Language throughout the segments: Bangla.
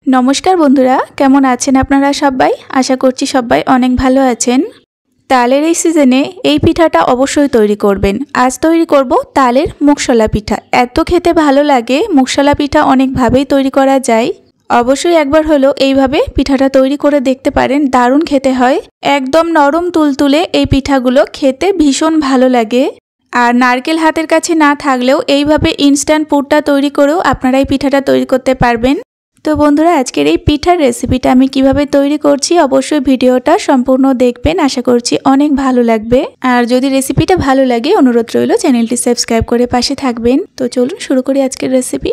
नमस्कार बंधुरा केमन आছেন আপনারা সবাই आशा করছি সবাই অনেক ভালো আছেন। তালের এই সিজনে এই পিঠাটা অবশ্যই তৈরি করবেন। আজ তৈরি করব তালের মুগশলা পিঠা। এত খেতে ভালো লাগে। মুগশলা পিঠা অনেক ভাবেই তৈরি করা যায়। অবশ্যই একবার হলো এইভাবে পিঠাটা তৈরি করে দেখতে পারেন। দারুণ খেতে হয়। একদম নরম তুলতুলে এই পিঠাগুলো খেতে ভীষণ ভালো লাগে। আর নারকেল হাতের কাছে না থাকলেও এইভাবে ইনস্ট্যান্ট পুরটা তৈরি করেও আপনারা এই পিঠাটা তৈরি করতে পারবেন। তো বন্ধুরা আজকের এই পিঠার রেসিপিটা আমি কিভাবে তৈরি করছি অবশ্যই ভিডিওটা সম্পূর্ণ দেখবেন। আশা করছি অনেক ভালো লাগবে। আর যদি রেসিপিটা ভালো লাগে অনুরোধ রইল চ্যানেলটি সাবস্ক্রাইব করে পাশে থাকবেন। তো চলুন শুরু করি আজকের রেসিপি।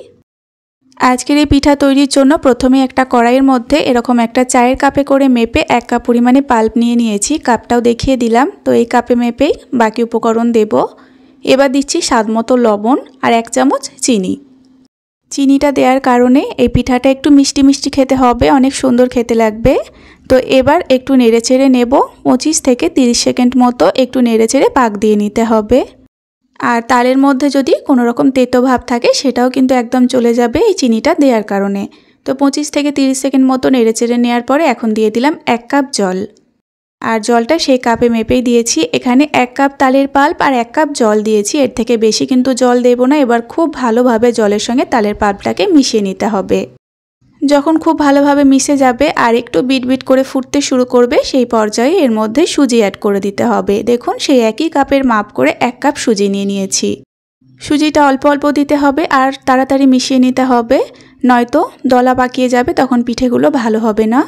আজকের এই পিঠা তৈরির জন্য প্রথমে একটা কড়াইয়ের মধ্যে এরকম একটা চায়ের কাপে করে মেপে 1 কাপ পরিমাণে পাল্প নিয়ে নিয়েছি। কাপটাও দেখিয়ে দিলাম। তো এই কাপে মেপেই বাকি উপকরণ দেব। এবার দিচ্ছি স্বাদমতো লবণ আর 1 চামচ চিনি। চিনিটা দেওয়ার কারণে এই পিঠাটা একটু মিষ্টি মিষ্টি খেতে হবে, অনেক সুন্দর খেতে লাগবে। তো এবার একটু নেড়েচেড়ে নেব। 25 থেকে 30 সেকেন্ড মতো একটু নেড়েচেড়ে পাক দিয়ে নিতে হবে। আর তালের মধ্যে যদি কোনো রকম তেতো ভাব থাকে সেটাও কিন্তু একদম চলে যাবে এই চিনিটা দেওয়ার কারণে। তো 25 থেকে 30 সেকেন্ড মতো নেড়েচেড়ে নেওয়ার পরে এখন দিয়ে দিলাম 1 কাপ জল। আর জলটা সেই কাপে মেপেই দিয়েছি। এখানে 1 কাপ তালের পাল্প আর 1 কাপ জল দিয়েছি। এর থেকে বেশি কিন্তু জল দেব না। এবার খুব ভালোভাবে জলের সঙ্গে তালের পাল্পটাকে মিশিয়ে নিতে হবে। যখন খুব ভালোভাবে মিশে যাবে আর একটু বিটবিট করে ফুটতে শুরু করবে সেই পর্যায়ে এর মধ্যে সুজি অ্যাড করে দিতে হবে। দেখুন সেই একই কাপের মাপ করে 1 কাপ সুজি নিয়ে নিয়েছি। সুজিটা অল্প অল্প দিতে হবে আর তাড়াতাড়ি মিশিয়ে নিতে হবে, নয়তো দলা পাকিয়ে যাবে, তখন পিঠেগুলো ভালো হবে না।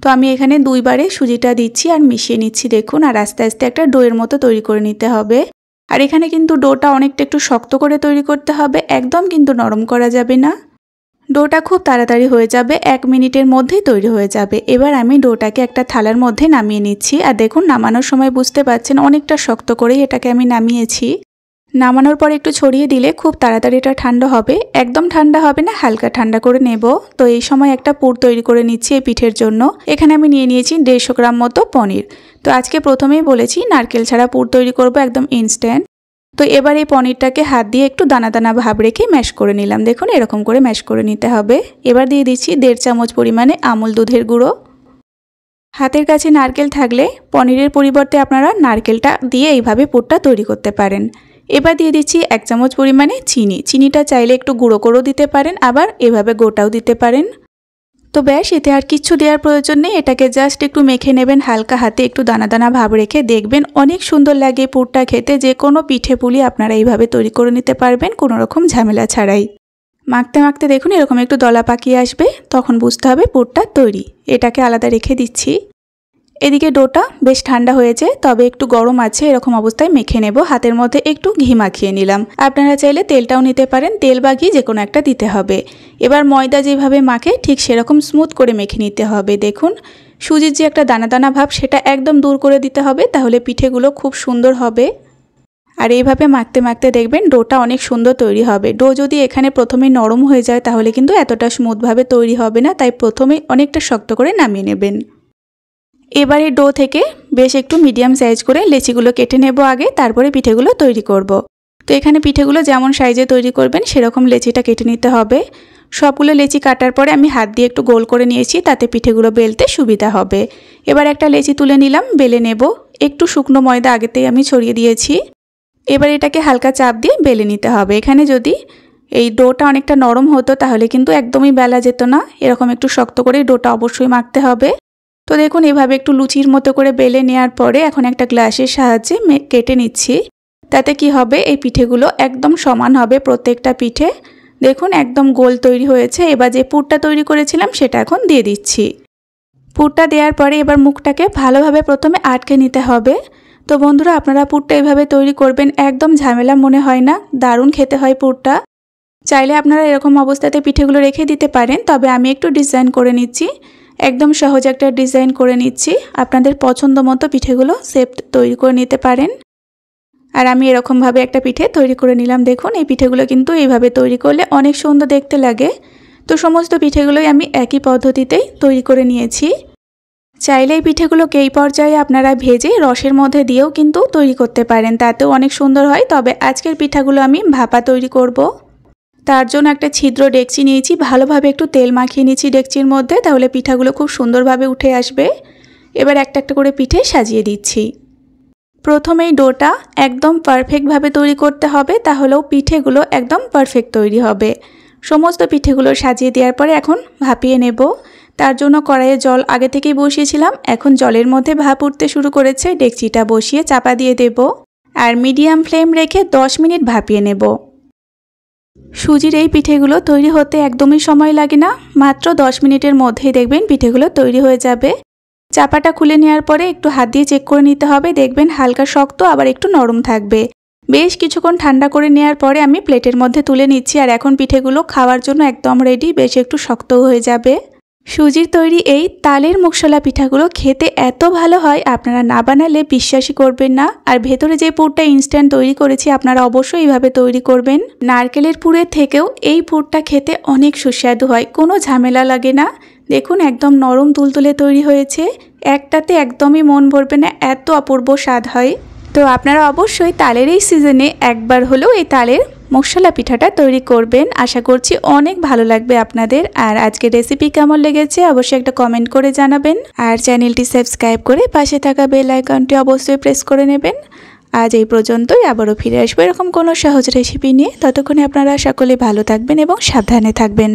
তো আমি এখানে 2 বারে সুজিটা দিচ্ছি আর মিশিয়ে নিচ্ছি দেখুন। আর আস্তে আস্তে একটা ডোয়ের মতো তৈরি করে নিতে হবে। আর এখানে কিন্তু ডোটা অনেকটা একটু শক্ত করে তৈরি করতে হবে, একদম কিন্তু নরম করা যাবে না। ডোটা খুব তাড়াতাড়ি হয়ে যাবে, 1 মিনিটের মধ্যেই তৈরি হয়ে যাবে। এবার আমি ডোটাকে একটা থালার মধ্যে নামিয়ে নিচ্ছি। আর দেখুন নামানোর সময় বুঝতে পারছেন অনেকটা শক্ত করেই এটাকে আমি নামিয়েছি। নামানোর পর একটু ছড়িয়ে দিলে খুব তাড়াতাড়ি এটা ঠান্ডা হবে। একদম ঠান্ডা হবে না, হালকা ঠান্ডা করে নেব। তো এই সময় একটা পুর তৈরি করে নিচ্ছি এই পিঠের জন্য। এখানে আমি নিয়ে নিয়েছি 150 গ্রাম মতো পনির। তো আজকে প্রথমেই বলেছি নারকেল ছাড়া পুর তৈরি করব, একদম ইনস্ট্যান্ট। তো এবার এই পনিরটাকে হাত দিয়ে একটু দানা দানা ভাব রেখে ম্যাশ করে নিলাম। দেখুন এরকম করে ম্যাশ করে নিতে হবে। এবার দিয়ে দিচ্ছি 1.5 চামচ পরিমাণে আমুল দুধের গুঁড়ো। হাতের কাছে নারকেল থাকলে পনিরের পরিবর্তে আপনারা নারকেলটা দিয়ে এইভাবে পুরটা তৈরি করতে পারেন। এবার দিয়ে দিচ্ছি 1 চামচ পরিমাণে চিনি। চিনিটা চাইলে একটু গুঁড়ো করেও দিতে পারেন, আবার এভাবে গোটাও দিতে পারেন। তো ব্যাস, এতে আর কিচ্ছু দেওয়ার প্রয়োজন নেই। এটাকে জাস্ট একটু মেখে নেবেন হালকা হাতে, একটু দানা দানা ভাব রেখে। দেখবেন অনেক সুন্দর লাগে পুরটা খেতে। যে কোনো পিঠে পুলি আপনারা এইভাবে তৈরি করে নিতে পারবেন কোনো রকম ঝামেলা ছাড়াই। মাখতে মাখতে দেখুন এরকম একটু দলা পাকিয়ে আসবে, তখন বুঝতে হবে পুরটা তৈরি। এটাকে আলাদা রেখে দিচ্ছি। এদিকে ডোটা বেশ ঠান্ডা হয়েছে, তবে একটু গরম আছে। এরকম অবস্থায় মেখে নেব। হাতের মধ্যে একটু ঘি মাখিয়ে নিলাম। আপনারা চাইলে তেলটাও নিতে পারেন, তেল বা ঘি যে কোনো একটা দিতে হবে। এবার ময়দা যেভাবে মাখে ঠিক সেরকম স্মুথ করে মেখে নিতে হবে। দেখুন সুজির যে একটা দানা দানা ভাব সেটা একদম দূর করে দিতে হবে, তাহলে পিঠেগুলো খুব সুন্দর হবে। আর এইভাবে মাখতে মাখতে দেখবেন ডোটা অনেক সুন্দর তৈরি হবে। ডো যদি এখানে প্রথমে নরম হয়ে যায় তাহলে কিন্তু এতটা স্মুথভাবে তৈরি হবে না, তাই প্রথমে অনেকটা শক্ত করে নামিয়ে নেবেন। এবারে ডো থেকে বেশ একটু মিডিয়াম সাইজ করে লেচিগুলো কেটে নেব আগে, তারপরে পিঠেগুলো তৈরি করব। তো এখানে পিঠেগুলো যেমন সাইজে তৈরি করবেন সেরকম লেচিটা কেটে নিতে হবে। সবগুলো লেচি কাটার পরে আমি হাত দিয়ে একটু গোল করে নিয়েছি, তাতে পিঠেগুলো বেলতে সুবিধা হবে। এবার একটা লেচি তুলে নিলাম, বেলে নেব। একটু শুকনো ময়দা আগেতেই আমি ছড়িয়ে দিয়েছি। এবার এটাকে হালকা চাপ দিয়ে বেলে নিতে হবে। এখানে যদি এই ডোটা অনেকটা নরম হতো তাহলে কিন্তু একদমই বেলা যেত না। এরকম একটু শক্ত করে ডোটা অবশ্যই মাখতে হবে। তো দেখুন এভাবে একটু লুচির মতো করে বেলে নেওয়ার পরে এখন একটা গ্লাসের সাহায্যে কেটে নিচ্ছি। তাতে কি হবে, এই পিঠেগুলো একদম সমান হবে প্রত্যেকটা পিঠে। দেখুন একদম গোল তৈরি হয়েছে। এবার যে পুরটা তৈরি করেছিলাম সেটা এখন দিয়ে দিচ্ছি। পুরটা দেওয়ার পরে এবার মুখটাকে ভালোভাবে প্রথমে আটকে নিতে হবে। তো বন্ধুরা আপনারা পুরটা এভাবে তৈরি করবেন, একদম ঝামেলা মনে হয় না, দারুণ খেতে হয় পুরটা। চাইলে আপনারা এরকম অবস্থাতে পিঠেগুলো রেখে দিতে পারেন, তবে আমি একটু ডিজাইন করে নিচ্ছি। একদম সহজ একটা ডিজাইন করে নিচ্ছি। আপনাদের পছন্দ মতো পিঠেগুলো শেপ তৈরি করে নিতে পারেন। আর আমি এরকমভাবে একটা পিঠে তৈরি করে নিলাম। দেখুন এই পিঠেগুলো কিন্তু এইভাবে তৈরি করলে অনেক সুন্দর দেখতে লাগে। তো সমস্ত পিঠেগুলোই আমি একই পদ্ধতিতেই তৈরি করে নিয়েছি। চাইলে এই পিঠেগুলোকে এই পর্যায়ে আপনারা ভেজে রসের মধ্যে দিয়েও কিন্তু তৈরি করতে পারেন, তাতেও অনেক সুন্দর হয়। তবে আজকের পিঠাগুলো আমি ভাপা তৈরি করব। তার জন্য একটা ছিদ্র ডেকচি নিয়েছি, ভালোভাবে একটু তেল মাখিয়ে নিয়েছি ডেকচির মধ্যে, তাহলে পিঠাগুলো খুব সুন্দরভাবে উঠে আসবে। এবার একটা একটা করে পিঠে সাজিয়ে দিচ্ছি। প্রথমেই ডোটা একদম পারফেক্টভাবে তৈরি করতে হবে, তাহলেও পিঠেগুলো একদম পারফেক্ট তৈরি হবে। সমস্ত পিঠেগুলো সাজিয়ে দেওয়ার পরে এখন ভাপিয়ে নেব। তার জন্য কড়াইয়ে জল আগে থেকেই বসিয়েছিলাম, এখন জলের মধ্যে ভাপ উঠতে শুরু করেছে। ডেকচিটা বসিয়ে চাপা দিয়ে দেব আর মিডিয়াম ফ্লেম রেখে 10 মিনিট ভাপিয়ে নেব। সুজির এই পিঠেগুলো তৈরি হতে একদমই সময় লাগে না, মাত্র 10 মিনিটের মধ্যেই দেখবেন পিঠেগুলো তৈরি হয়ে যাবে। চাপাটা খুলে নেওয়ার পরে একটু হাত দিয়ে চেক করে নিতে হবে, দেখবেন হালকা শক্ত আবার একটু নরম থাকবে। বেশ কিছুক্ষণ ঠান্ডা করে নেওয়ার পরে আমি প্লেটের মধ্যে তুলে নিচ্ছি, আর এখন পিঠেগুলো খাওয়ার জন্য একদম রেডি, বেশ একটু শক্তও হয়ে যাবে। সুজির তৈরি এই তালের মুগশলা পিঠাগুলো খেতে এত ভালো হয়, আপনারা না বানালে বিশ্বাসই করবেন না। আর ভেতরে যে পুরটা ইনস্ট্যান্ট তৈরি করেছি, আপনারা অবশ্যই এইভাবে তৈরি করবেন। নারকেলের পুরের থেকেও এই পুরটা খেতে অনেক সুস্বাদু হয়, কোনো ঝামেলা লাগে না। দেখুন একদম নরম তুলতুলে তৈরি হয়েছে, একটাতে একদমই মন ভরবে না, এত অপূর্ব স্বাদ হয়। তো আপনারা অবশ্যই তালের এই সিজনে একবার হলেও এই তালের মুগশলা পিঠাটা তৈরি করবেন, আশা করছি অনেক ভালো লাগবে আপনাদের। আর আজকের রেসিপি কেমন লেগেছে অবশ্যই একটা কমেন্ট করে জানাবেন, আর চ্যানেলটি সাবস্ক্রাইব করে পাশে থাকা বেল আইকনটি অবশ্যই প্রেস করে নেবেন। আজ এই পর্যন্তই, আবারও ফিরে আসবো এরকম কোনো সহজ রেসিপি নিয়ে। ততক্ষণে আপনারা সকলে ভালো থাকবেন এবং সাবধানে থাকবেন।